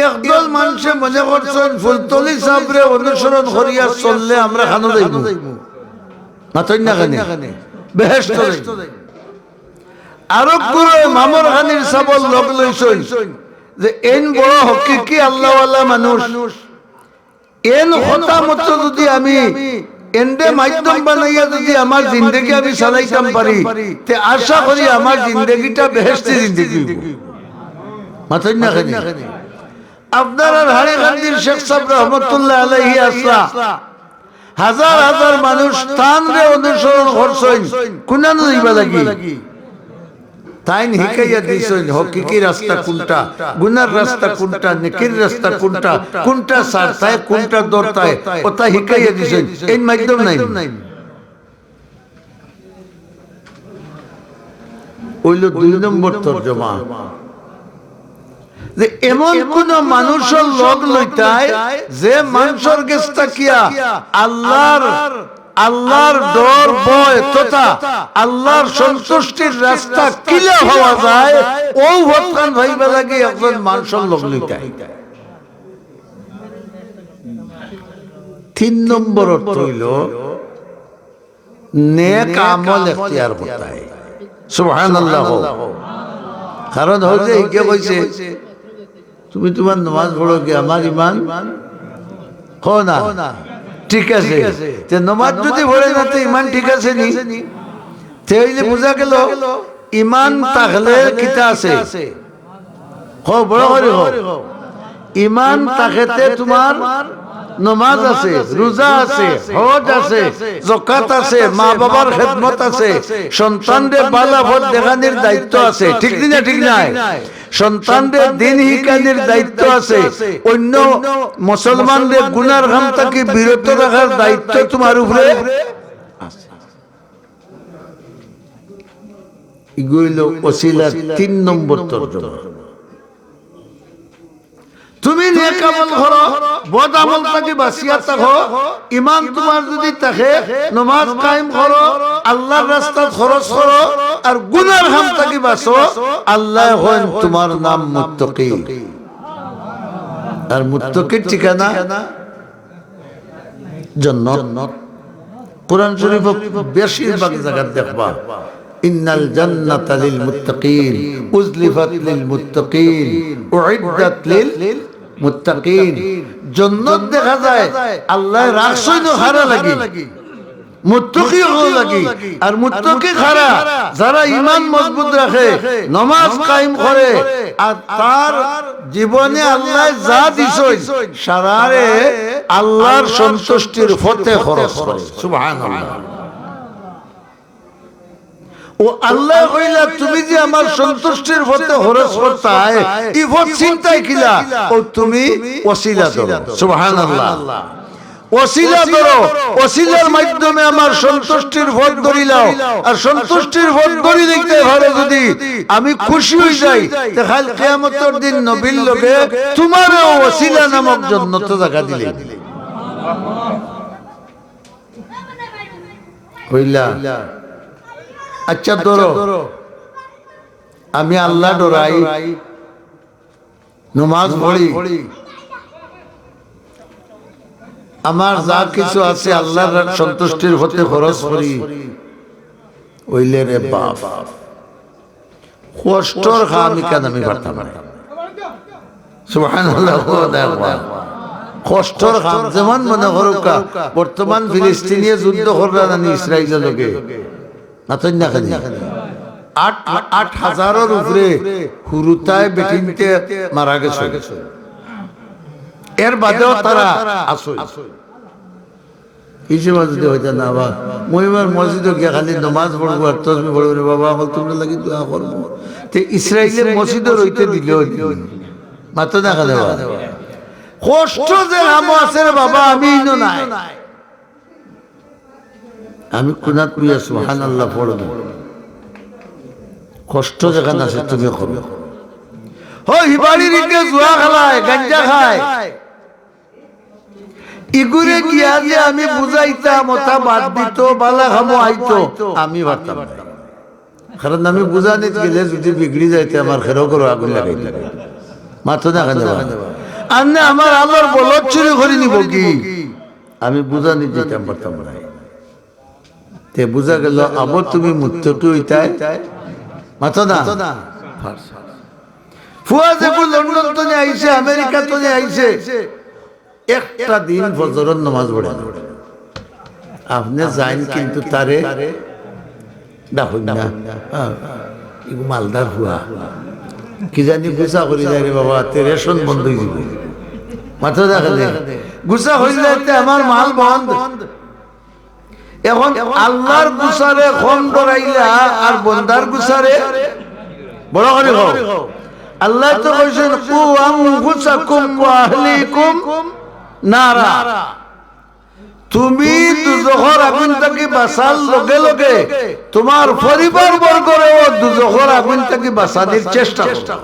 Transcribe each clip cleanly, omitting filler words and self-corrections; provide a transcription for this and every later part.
একদল মানুষে মনে করছেন ফুলতলি সাবরে অনুসরণ করিয়া চললে আমরা খানো যাইব মাতই না খানে বেহেশত যাইব। আরব গুরু মামর খানির সাবল লগ লইছেন যে এন বড় হকিকি আল্লাহওয়ালা মানুষ এন হতা মতো যদি আমি এন্ডে মাধ্যম বানাইয়া যদি আমার জিন্দগি আমি চালাইতাম পারি তে আশা করি আমার জিন্দগিটা বেহেশতি জিন্দগি মাতই না খানে। আপনার হাড়ে গান্ধীর শেখ সাহেব রহমতুল্লাহ আলাইহি আসলা হাজার হাজার মানুষ তান রে অনুসরণ করছেন কোনানো যাইবা লাগি তাইন হিকাইয়া দিছেন হকিকি রাস্তা কোনটা গুনার রাস্তা কোনটা নেকির রাস্তা কোনটা কোনটা সারতায় কোনটা দরতায় ওটা হিকাইয়া দিছেন এই মাধ্যম নাই ওইলো 2 নম্বর তরজমা যে এমন কোন মানুষের লগ লইতায় যে মানুষের গেস্তা কিয়া আল্লাহর ডর ভয় তথা আল্লাহর সন্তুষ্টির রাস্তা কিলা হওয়া যায় ও ভক্তান ভাইবা লাগে একজন মানুষের লগ লইতায়। 3 নম্বর অর্থ হইল নেক আমল ইখতিয়ার করতে হয়। সুবহানাল্লাহ। কারণ হচ্ছে কে কইছে তুমি তোমার নামাজ পড়ো কি আমার ইমান হো না ঠিক আছে তে নামাজ যদি পড়ে না তো ইমান ঠিক আছে নি তাইলে বুঝা গেল ইমান তাহলে কিতা আছে হো বড় করে হো ইমান তাকেতে তোমার নামাজ আছে রোজা আছে হজ আছে যাকাত আছে মা বাবার খেদমত আছে সন্তানদের ভালো পথ দেখানোর দায়িত্ব আছে ঠিক না ঠিক নাই সন্তানদের দিন শিক্ষার দায়িত্ব আছে অন্য মুসলমানদের গুনার কাম থেকে বিরত রাখার দায়িত্ব তোমার উপরে আছে। এগুলো ওসিলা 3 নম্বর তরজমা। তুমি নেক আমল করো বদ আমল থেকে বাঁচিয়া থাকো ইমান তোমার যদি থাকে নামাজ কায়েম করো আল্লাহর রাস্তায় খরচ করো আর গুনার কাম থেকে বাঁচো আল্লাহ হন তোমার নাম মুত্তাকি। আর মুত্তাকির ঠিকানা জান্নাত। কোরআন শরীফ বেশিরভাগ জায়গায় দেখবা ইন্নাল জান্নাতা লিল মুত্তাকিন উজলিফাত লিল মুত্তাকিন উইদ্দাত লিল মুত্তাকিন। জান্নাত দেখা যায় আল্লাহ রাখছই না খারা লাগি মুত্তাকি হওয়া লাগি আর মুত্তাকি খারা যারা ঈমান মজবুত রাখে নামাজ কায়েম করে আর তার জীবনে আল্লাহ যা দিছেন সারারে আল্লাহর সন্তুষ্টির পথে খরচ করে। সুবহানাল্লাহ। ও আল্লাহ কইলা তুমি যে আমার সন্তুষ্টির পথে খরচ করতাই এই পথ চিন্তাই কিলা ও তুমি ওসিলা ধরো। সুবহানাল্লাহ। ওসিলা ধরো ওসিলার মাধ্যমে আমার সন্তুষ্টির পথ ধরিলাও আর সন্তুষ্টির পথ ধরি দেখতে ভালো যদি আমি খুশি হই যাই তাহলে কিয়ামতের দিন নবীর লগে তোমারও ওসিলা নামক জান্নাতে জায়গা দিলে কইলা আচ্ছা ধরো আমি আল্লাহ ডরাই নামাজ পড়ি আমার যা কিছু আছে আল্লাহর সন্তুষ্টির পথে খরচ করি ওইলে রে বাপ কষ্টর খা আমি কেন আমি পারতাম না। সুবহানাল্লাহ। কষ্টর খাম যেমন মনে করুকা বর্তমান ফিলিস্তিনিয়ে যুদ্ধ করবে না ইসরায়েলের লগে নাতন না খানি 8,000-এর উপরে হুরুতায় বেটিনতে মারা গেছে এর বাদেও তারা আসে এই সময় যদি হইতে না বা মহিমার মসজিদে গিয়ে খালি নামাজ পড়বো আর তসবিহ পড়বো রে বাবা আমার তোমরা লাগি দোয়া করবো তে ইসরায়েলের মসজিদে রইতে দিল মাত্র দেখা দেওয়া কষ্ট যে নাম আছে রে বাবা আমি নাই আমি কুনাত করিয়া সুবহানাল্লাহ পড়ব কষ্ট যেখানে আছে তুমি করো হো হিবাড়ি রিকে জুয়া খেলায় গাঞ্জা খায় ইগুরে গিয়া যে আমি বুঝাইতাম ওটা বাদ দিত বালা খামো আইতো আমি পারতাম না। কারণ আমি বুঝা নিতে গেলে যদি বিগড়ি যাইতে আমার খেরো করো আগুন লাগাই মাত্র না কেন আন্নে আমার আল্লাহর বলদ চুরি করে নিব কি আমি বুঝা নিতে যেতাম পারতাম না তে বুঝা গেল আবার তুমি মুক্তটু হইতাই মাত্র না ফুয়া যেগুলো লন্ডন তো আইছে আমেরিকা তো আইছে একটা দিন ফজরের নামাজ পড়ে না আপনি যাইন কিন্তু তারে ডাকুন না মালদার হুয়া কি জানি গুছা করি যায় রে বাবা তে রেশন বন্ধ হয়ে যাবে মাথা দেখালে গুছা হয়ে যাইতে আমার মাল বন্ধ এখন আল্লাহর গুছারে কম করাইলা আর বন্দার গুছারে বড় করে হোক আল্লাহ তো কইছেন কু আনফুসাকুম ওয়া আহলিকুম নারা তুমি দুজখর আগুন থেকে বাঁচার লগে লগে তোমার পরিবার বর্গরেও দুজখর আগুন থেকে বাঁচানোর চেষ্টা করো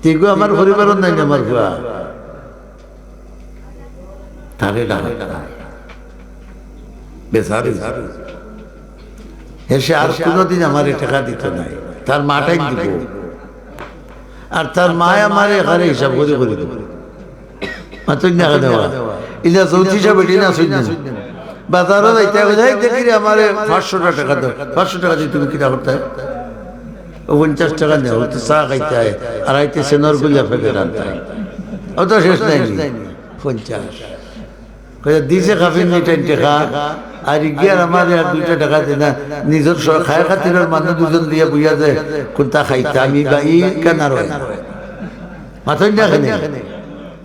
ঠিক আমার পরিবারও নাই আমার ভুয়া তারে বেচারি এসে আর কোনোদিন আমার টাকা দিত নাই তার মাটাই দিব আর তার মায় আমার এখানে হিসাব করে করে দেব ইলা চৌত্রিশা বেটি না বাজারও যাইতে যাই দেখি রে আমার 500 টাকা দাও 500 টাকা দিয়ে তুমি কিনা করতে 50 টাকা নেও তো চা খাইতে হয় আর আইতে সেনর গুলা ফেলে রাখতে হয় ও তো শেষ নাই 50 দিছে খাফি নিটাইন টাকা আর গিয়ার আমার আর 2 টাকা দেয় না নিজের খায় খাতিরের মানুষ দুজন দিয়ে বুঝা যায় কোনটা খাইতে আমি বা ই কেনার হয় মাথায় না খানে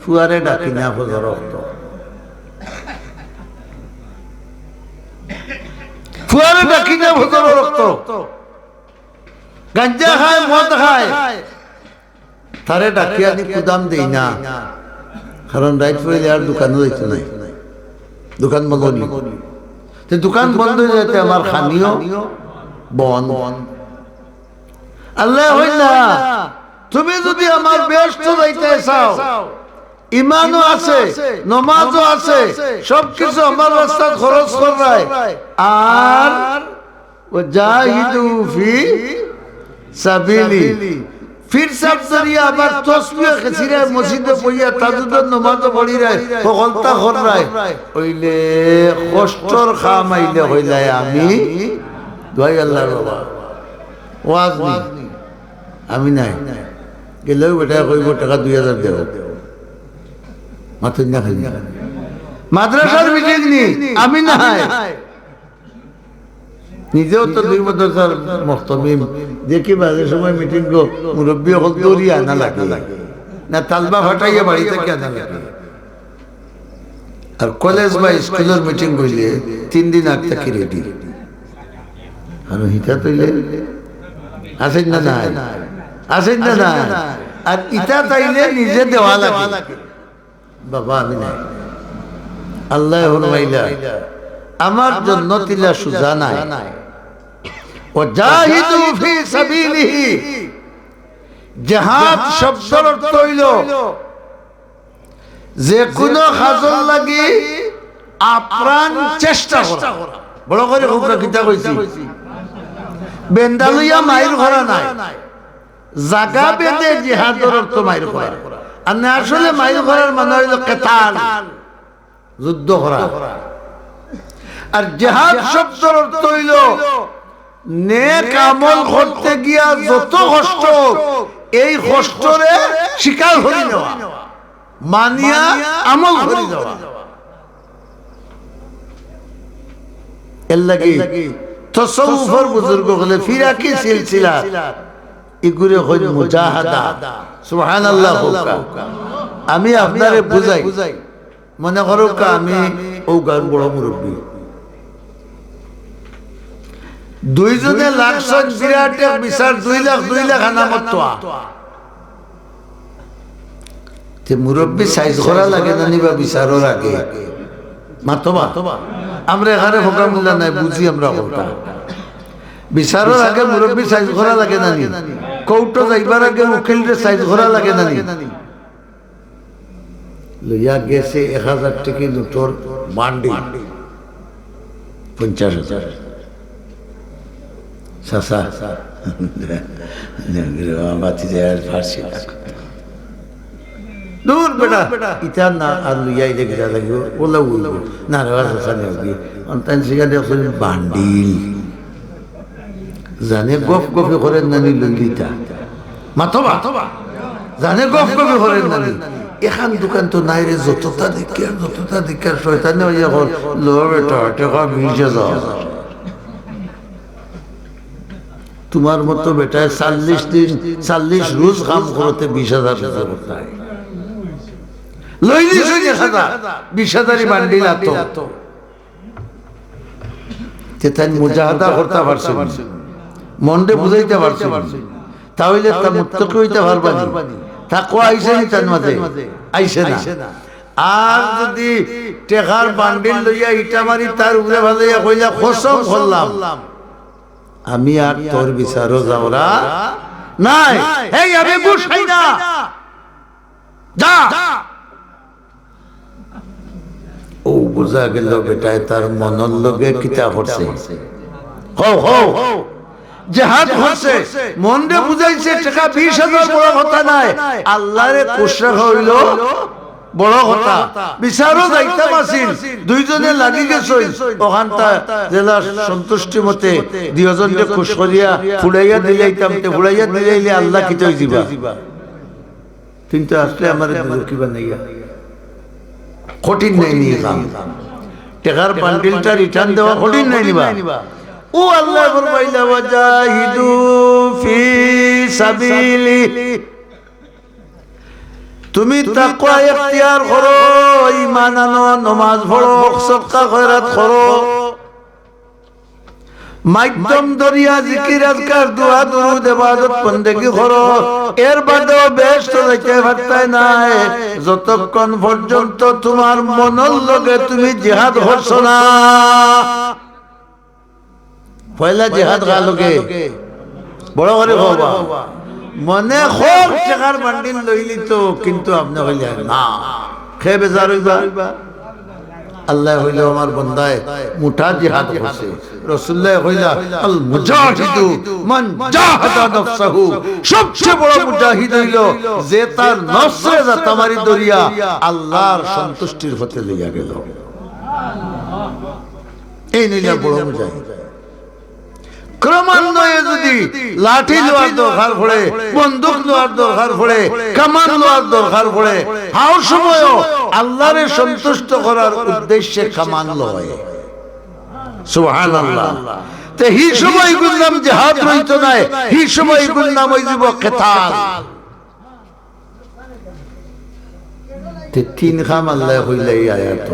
ফুয়ারে ডাকি না ফজর ফুয়ারে ডাকি না ফজর রক্ত গাঞ্জা খায় মদ খায় তারে ডাকি আনি কুদাম দেই না কারণ রাইট পড়লে আর দোকানও যাইতে নাই দোকান বন্ধ দোকান বন্ধ হয়ে যেতে আমার খানিও বন্ধ আল্লাহ হই না তুমি যদি আমার ব্যস্ত যাইতে চাও ইমানও আছে নমাজও আছে সবকিছু আমার রাস্তা খরচ করায় আর ওয়াজাহিদু ফি সাবিলি ফির সব জরিয়া আবার তসবিহ খিসিরে মসজিদে পড়িয়া তাজুদের নামাজ পড়ি রায় সকলতা কর রায় হইলে কষ্টর খাম আইলে হইলাই আমি দোয়াই আল্লাহর বাবা ওয়াজ নি আমি নাই গেলেও বেটা কইব টাকা 2000 দেব মাথুন না খালি মাদ্রাসার মিটিং নি আমি নাই নিজেও তো 2 মাদ্রাসার মুহতামিম দেখি বাজে সময় মিটিং গো মুরব্বি হল দরিয়া না লাগে না তালবা ফাটাইয়া বাড়িতে কেন লাগে আর কলেজ বা স্কুলের মিটিং কইলে 3 দিন আগ থেকে রেডি আর হিতা তইলে আসেন না নাই আসেন না না আর ইটা তাইলে নিজে দেওয়া লাগে বাবা আমি নাই আল্লাহ হরমাইলা আমার জন্য তিলা সুজা নাই ওয়াজাহিদু ফি সাবিলিহি জিহাদ শব্দের অর্থ হইল যে কোনো কাজের লাগি আপ্রাণ চেষ্টা করা বড় করে হুকরা কিতা কইছি বেন্দালুয়া মাইর করা নাই জায়গা বেঁধে জিহাদের অর্থ মাইর করা আর না আসলে মাইর করার মানে হইল কিতাল যুদ্ধ করা আর জিহাদ শব্দের অর্থ হইল নেক আমল করতে গিয়া যত কষ্ট এই কষ্টরে স্বীকার করে নেওয়া মানিয়া আমল করে দেওয়া এর লাগি তাসাউফের বুজুর্গ হলে ফিরাকি সিলসিলা ইগুরে হই মুজাহাদা সুবহানাল্লাহ হোকা আমি আপনারে বুঝাই মনে করো আমি ও গান বড় মুরব্বী দুইজনে লাখজন বিরাট বিচার 2 লাখ আনামত তে মুরব্বী সাইজ করা লাগে না নিবা বিচারও লাগে মাতবা আমরা এখানে হোকামুল্লা নাই বুঝি আমরা হোকা বিচারও আগে মুরব্বী সাইজ করা লাগে না নি কৌটো যাইবার আগে উকিলরে সাইজ করা লাগে না নি লইয়া গেছে 1000 টাকা লুটোর মান্ডি 50,000 চাচা বাতি যায় ফার্সি দূর বেটা ইটা না আর লইয়া ইলে গিয়া লাগিব বলে বলবো না রে চাচা নেবি অন্তান সিগা দেখুন বান্ডিল জানে গপ গপে করেন নানি লইলিতা মাথবা জানে গপ গপে করেন নানি এখান দোকান তো নাই রে যতটা দেখার শয়তানে হইয়া কর লো বেটা টাকা 20,000 তোমার মতো বেটায় 40 দিন 40 রোজ কাম করতে 20,000 টাকা কোথায় লইলি শুনে খাতা 20,000 বান্ডিল আতো তেতান মুজাহাদা করতে পারছে মনরে বুঝাইতে পারছে তাহলে তা মুত্তাকি হইতে পারবা না তাকওয়া আইছে নি তার মাঝে আইছে না আর যদি টেকার বান্ডিল লইয়া ইটা মারি তার উপরে ভালাইয়া কইলা কসম করলাম আমি আর তোর বিচারও যাওরা নাই এই আমি বুঝাই না যা ও বুঝা গেল বেটায় তার মনের লগে কিতা করছে হও জিহাদ করছে মনরে বুঝাইছে টাকা 20,000 বড় কথা নাই আল্লাহরে খুশ রাখা হইল বড় কথা বিচারও যাইতাম আসিল দুইজনে লাগি গেছে ওখানটা জেলার সন্তুষ্টি মতে দুইজনকে খুশ করিয়া ফুড়াইয়া দিলাইতাম তে ফুড়াইয়া দিলাইলে আল্লাহ কি তৈ দিবা কিন্তু আসলে আমার কি বানাইয়া কঠিন নাই নিয়ে কাম টাকার বান্ডিলটা রিটার্ন দেওয়া কঠিন নাই নিবা ও আল্লাহ ফরমাইলা ওয়াজাহিদু ফি সাবিলি তুমি তাকওয়া ইখতিয়ার করো ঈমান আনো নামাজ পড়ো সদকা খয়রাত করো মাধ্যম দরিয়া জিকির আজকার দোয়া দরুদ ইবাদত বندگی করো এর বাদেও বেহেশত যাইতে পারতাই নাই যতক্ষণ পর্যন্ত তোমার মনের লগে তুমি জিহাদ করছো না পয়লা জিহাদ গালগে বড় করে হবা মনে খুব টাকার বান্ডিল লইলি তো কিন্তু আপনি হইলেন না খেয়ে বেজার হইবা আল্লাহ হইল আমার বন্দায় মুঠা জিহাদ করছে রাসূলুল্লাহ হইলা আল মুজাহিদু মান জাহাদা নফসাহু সবচেয়ে বড় মুজাহিদ হইল যে তার নফসে জাতামারি দরিয়া আল্লাহর সন্তুষ্টির হতে লইয়া গেল এই নিলা বড় মুজাহিদ ক্রমান্বয়ে যদি লাঠি লোয়ার দরকার পড়ে বন্দুক লোয়ার দরকার পড়ে কামান লোয়ার দরকার পড়ে হাও সময়ও আল্লাহরে সন্তুষ্ট করার উদ্দেশ্যে কামান লয় সুবহানাল্লাহ তে হি সময় গুলাম জিহাদ রইত নাই হি সময় গুলাম হই যাব কিতাল তে তিন খাম আল্লাহ হইলে এই আয়াত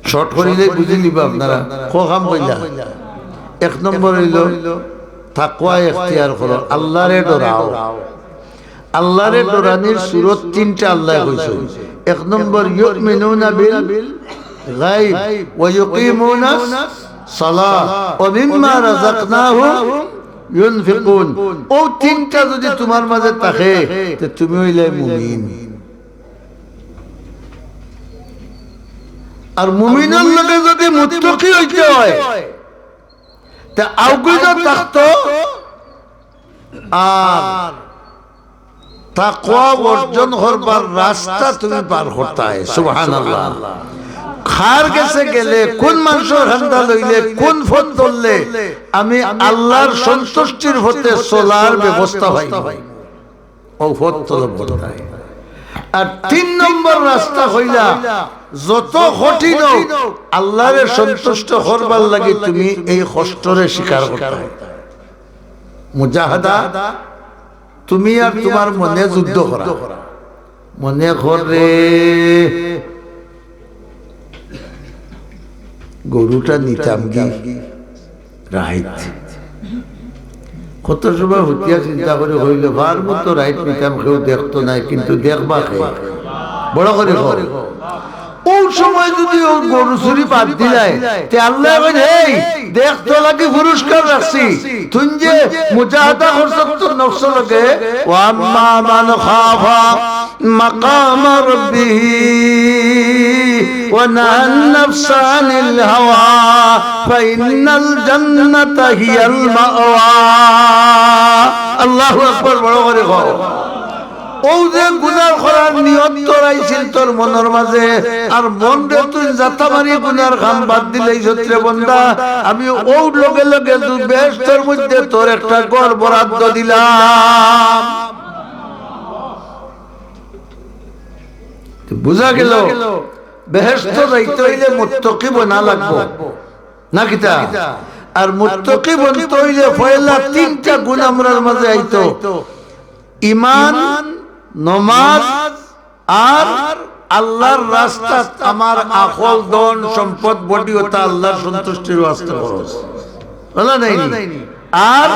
শর্ট করিলে বুঝে নিবা আপনারা কো খাম কইলা এক নম্বর হইল তাকওয়া ইখতিয়ার করো আল্লাহরে ডরাও আল্লাহরে ডরানির সূরত তিনটা আল্লাহ কইছে এক নম্বর ইউমিনুনা বিল গায়ব ওয়া ইউকিমুনা সালাহ ওয়া মিম্মা রাযাকনাহুম ইউনফিকুন ও তিনটা যদি তোমার মাঝে থাকে তে তুমি হইলে মুমিন আর মুমিনের লগে যদি মুত্তাকি হইতে হয় তা আউগুলো থাকতো আর তাকওয়া অর্জন করবার রাস্তা তুমি পার করতে হয় সুবহানাল্লাহ খার গেছে গেলে কোন মানুষের হান্দা লইলে কোন ফোন ধরলে আমি আল্লাহর সন্তুষ্টির হতে চলার ব্যবস্থা হয় ও ফোন তলব করতে হয় আর তিন নম্বর রাস্তা হইলা যত কঠিন আল্লাহরে সন্তুষ্ট করবার লাগি তুমি এই কষ্টরে স্বীকার করতে হয় মুজাহাদা তুমি আর তোমার মনে যুদ্ধ করা মনে করে গরুটা নিতাম গি রাইট কত সময় হুতিয়া চিন্তা করে হইল ভার মতো রাইট নিতাম কেউ দেখতো নাই কিন্তু দেখবা বড় করে ও সময় যদি ও গরু চুরি বাদ দিলাই তে আল্লাহ কইছে এই দেখ তো লাগি পুরস্কার রাখছি তুই যে মুজাহাদা করছ তোর নফস লগে ওয়া আম্মা মান খাফা مقام ربه ونهى النفس عن الهوى فإن الجنة هي المأوى الله أكبر বড় করে কও ও যে গুনাহ করার নিয়ত তোরাইছিল তোর মনের মাঝে আর মন রে তুই যাতা মারি গুনার কাম বাদ দিলেই সত্রে বন্দা আমি ও লগে লগে তুই বেহেশতের মধ্যে তোর একটা ঘর বরাদ্দ দিলাম বুঝা গেল বেহেশত যাইতে হইলে মুত্তাকি বনা লাগবো না কিতা আর মুত্তাকি বনতে হইলে পয়লা তিনটা গুণ আমরার মাঝে আইতো ঈমান নামাজ আর আল্লাহর রাস্তা আমার আকল ধন সম্পদ বডি ওটা আল্লাহর সন্তুষ্টির ওয়াস্তে খরচ বলা নাই আর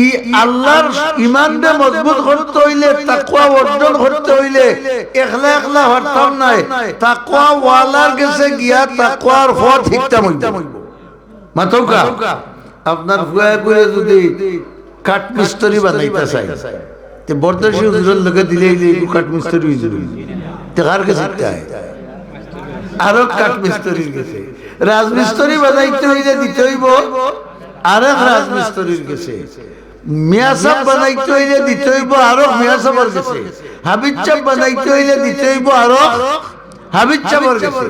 ই আল্লাহর ঈমানকে মজবুত করতে হইলে তাকওয়া অর্জন করতে হইলে একলা একলা হরতাম নাই তাকওয়া ওয়ালার কাছে গিয়া তাকওয়ার পথ শিখতাম হইব মাতৌকা আপনার ফুয়া করে যদি কাঠ মিস্ত্রি বানাইতে চাই তে বর্দশী হুজুরের লগে দিলেই কাঠ মিস্ত্রি হয়ে যাবে তে কার কাছে যায় আরো কাঠ মিস্ত্রির কাছে রাজমিস্ত্রি বানাইতে হইলে দিতে হইব আরেক রাজমিস্ত্রির কাছে মিয়া সাহেব বানাইতে হইলে দিতে হইব আরো মিয়া সাহেবের কাছে হাবিব সাহেব বানাইতে হইলে দিতে হইব আরো হাবিব সাহেবের কাছে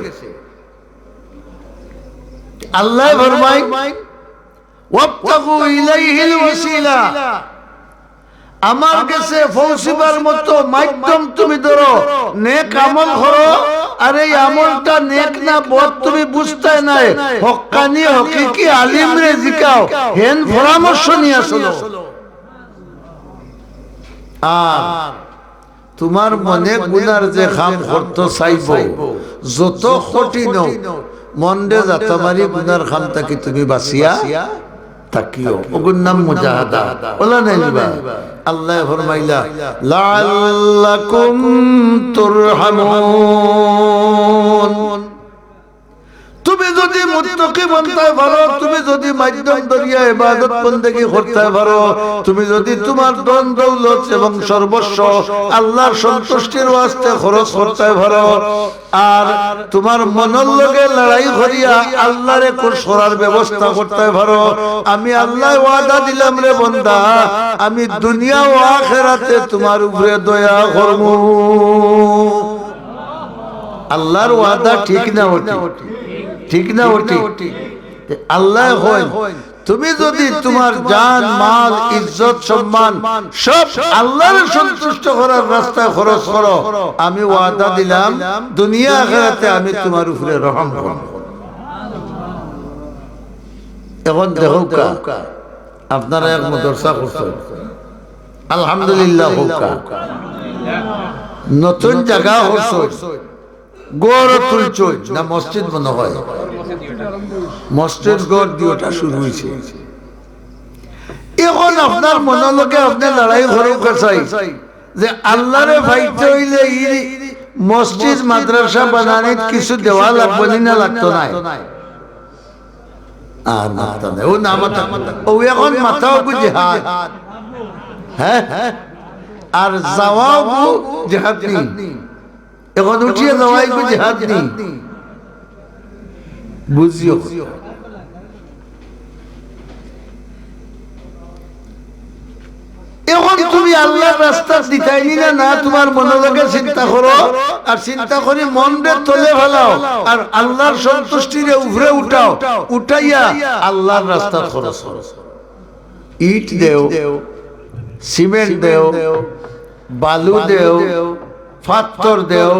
আল্লাহ ফরমায় ওয়াবতাগু ইলাইহিল ওয়াসিলা আমার কাছে পৌঁছিবার মতো মাধ্যম তুমি ধরো নেক আমল করো আর এই আমলটা নেক না বদ তুমি বুঝতে নাই হক্কানি হকিকি আলিম রে জিকাও হেন পরামর্শ নিয়ে আসলো আর তোমার মনে গুনার যে কাম করতে চাইবো যত কঠিন মনরে যাতমারি গুনার কামটাকে তুমি বাঁচিয়া তাকিও ওগুর নাম মুজাহাদা বলা নাই আল্লাহ ফরমাইলা লাআল্লাকুম তুরহামুন তুমি যদি মুত্তাকি বনতে পারো তুমি যদি মাধ্যম দরিয়া ইবাদত বন্দেগী করতে পারো তুমি যদি তোমার ধন দৌলত এবং সর্বস্ব আল্লাহর সন্তুষ্টির ওয়াস্তে খরচ করতে পারো আর তোমার মনের লগে লড়াই করিয়া আল্লাহরে খুশ করার ব্যবস্থা করতে পারো আমি আল্লাহ ওয়াদা দিলাম রে বান্দা আমি দুনিয়া ও আখিরাতে তোমার উপরে দয়া করব আল্লাহর ওয়াদা ঠিক না ওটি ঠিক না ওটি আল্লাহ হয় তুমি যদি তোমার জান মাল ইজ্জত সম্মান সব আল্লাহর সন্তুষ্ট করার রাস্তায় খরচ করো আমি ওয়াদা দিলাম দুনিয়া আখিরাতে আমি তোমার উপরে রহম করব এখন দেখো আপনারা এক মাদ্রাসা করছেন আলহামদুলিল্লাহ হোকা নতুন জায়গা হচ্ছে গড় তুলছ না মসজিদ মনে হয় মসজিদ গড় দিওটা শুরু হয়েছে এখন আপনার মনোলগে আপনি লড়াই করে চাই যে আল্লাহরে ভাইতে হইলে মসজিদ মাদ্রাসা বানানিত কিছু দেওয়া লাগবে না লাগতো না আর মাথা নেই ও না মাথা ও এখন মাথাও জিহাদ হ্যাঁ আর যাওয়াও জিহাদ নেই এখন উঠিয়ে যাওয়াই জিহাদ নেই বুঝিও এখন তুমি আল্লাহর রাস্তা দিতাইনি না তোমার মনোযোগে চিন্তা করো আর চিন্তা করে মনরে তলে ফেলাও আর আল্লাহর সন্তুষ্টিরে উপরে উঠাও উঠাইয়া আল্লাহর রাস্তা খরচ করো ইট দেও সিমেন্ট দেও বালু দেও পাথর দেও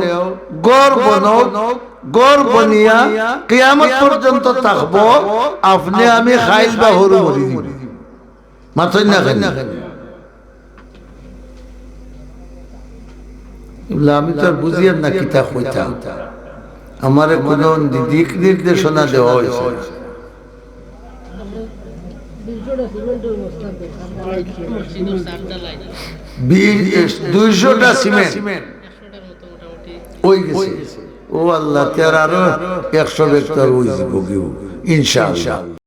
গড় বনাও গড় বনিয়া কিয়ামত পর্যন্ত থাকবো আপনি আমি খাইল বা হরু মরি দিব মাথা না কেন আমি তো বুঝিয়ার না কিতা কইতা আমার কোন দিক নির্দেশনা দেওয়া হয়েছে 200টা সিমেন্ট ওই গেছে ও আল্লাহ 13 100 ভেক্টর ওই ইনশাআল্লাহ।